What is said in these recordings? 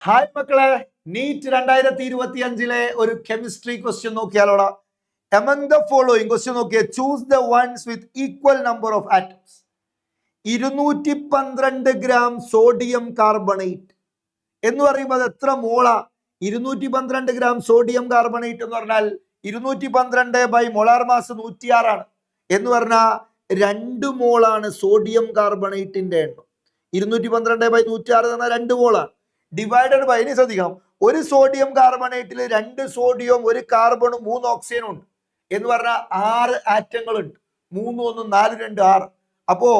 Hi മക്കളെ, NEET 2025 ഒരു chemistry question നോക്കിയാലോടാ. എമംഗ് ദ ഫോളോയിങ് ക്വസ്റ്റ്യൻ നോക്കിയേ. Choose the ones with equal number of atoms. 212 gram sodium carbonate എന്ന് പറയുമ്പോൾ അത് എത്ര മോളാ? 212 ഗ്രാം സോഡിയം കാർബണേറ്റ് എന്ന് പറഞ്ഞാൽ 212 ബൈ മോളാർ മാസ് 106 എന്ന് പറഞ്ഞാൽ 2 മോളാണ് സോഡിയം കാർബണേറ്റിന്റെ എണ്ണം. 212 ബൈ 106 എന്ന് പറഞ്ഞാൽ 2 മോളാണ്. ഡിവൈഡഡ് ബൈ, ഇനി ശ്രദ്ധിക്കണം, ഒരു സോഡിയം കാർബണേറ്റിൽ 2 സോഡിയവും 1 കാർബണും 3 ഓക്സിജനും ഉണ്ട് എന്ന് പറഞ്ഞാൽ 6 ആറ്റങ്ങൾ ഉണ്ട്. 3 1 4 2 6. അപ്പോ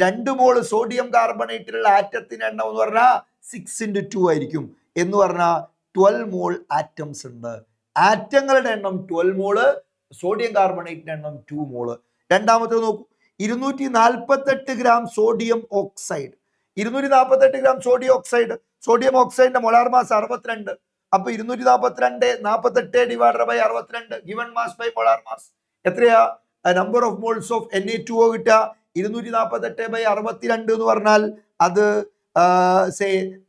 2 മോള് സോഡിയം കാർബണേറ്റിലുള്ള ആറ്റത്തിന്റെ എണ്ണം എന്ന് പറഞ്ഞാൽ 6 × 2 ആയിരിക്കും. എന്ന് പറഞ്ഞാൽ 12 മോൾ ആറ്റംസ് ഉണ്ട്. ആറ്റങ്ങളുടെ എണ്ണം 12 മോള്, സോഡിയം കാർബണേറ്റിന്റെ എണ്ണം 2 മോള്. രണ്ടാമത്തെ നോക്കൂ, 248 gram sodium oxide. 248 gram sodium oxide. Sodium ഓക്സൈഡിന്റെ മൊളാർ മാസ് 62. അപ്പൊ 242 48 divided by 62 given mass by molar mass എത്രയാ? Number of moles of Na2O കിട്ടുക 248 ബൈ 62 എന്ന് പറഞ്ഞാൽ അത്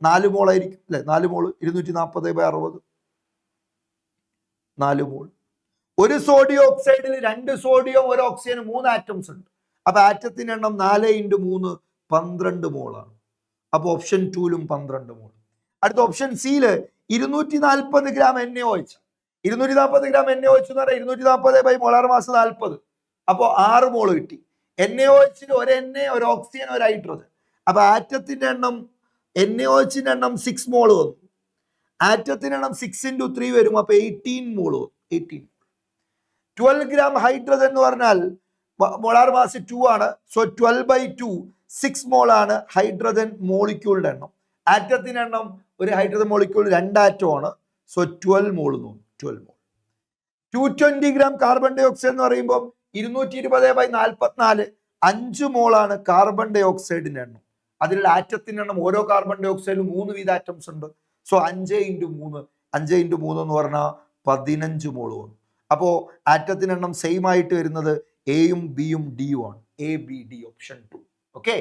4 മോൾ ആയിരിക്കും അല്ലെ? 4 മോള്. 240 ബൈ 60 4 മോൾ. ഒരു സോഡിയം ഓക്സൈഡിൽ 2 സോഡിയം 1 ഓക്സിജൻ 3 ആറ്റംസ് ഉണ്ട്. അപ്പൊ ആറ്റത്തിന്റെ എണ്ണം 4 × 3 12 മോളാണ്. അപ്പൊ ഓപ്ഷൻ 2ലും 12 മോൾ. അടുത്ത ഓപ്ഷൻ സിയില് 240 ഗ്രാം NaOH. 240 ഗ്രാം NaOH എന്ന് പറഞ്ഞാൽ 240 ബൈ മോളാർ മാസ് 40. അപ്പൊ 6 മോള് കിട്ടി. NaOHൽ ഒരു Na, ഒരു ഓക്സിജൻ, ഒരു ഹൈഡ്രജൻ. അപ്പൊ ആറ്റത്തിന്റെ എണ്ണം, NaOHന്റെ എണ്ണം 6 മോള് വന്നു. ആറ്റത്തിന്റെ എണ്ണം 6 × 3 വരും. അപ്പൊ 18 മോള് വന്നു. 18. 12 ഗ്രാം ഹൈഡ്രജൻ എന്ന് പറഞ്ഞാൽ മോളാർ മാസ് 2 ആണ്. സോ 12 ബൈ 2 6 മോൾ ആണ് ഹൈഡ്രജൻ മോളിക്യൂളിന്റെ എണ്ണം. ആറ്റത്തിന്റെ എണ്ണം, ഒരു ഹൈഡ്രജൻ മോളിക്യൂൾ 2 ആറ്റം ആണ്. സോ 12 മോൾ എന്ന് തോന്നുന്നു. 12 മോൾ. 220 ഗ്രാം കാർബൺ ഡൈ ഓക്സൈഡ് എന്ന് പറയുമ്പോൾ 220 ബൈ 44 5 മോളാണ് കാർബൺ ഡൈ ഓക്സൈഡിന്റെ എണ്ണം. അതിലുള്ള ആറ്റത്തിന്റെ എണ്ണം, ഓരോ കാർബൺ ഡൈ ഓക്സൈഡിലും 3 വീത ആറ്റംസ് ഉണ്ട്. സോ 5 × 3 എന്ന് പറഞ്ഞാൽ 15 മോൾ വന്നു. അപ്പോ ആറ്റത്തിന്റെ എണ്ണം സെയിം ആയിട്ട് വരുന്നത് എയും ബിയും ഡിയും ആണ്. ABD option 2. ഓക്കെ.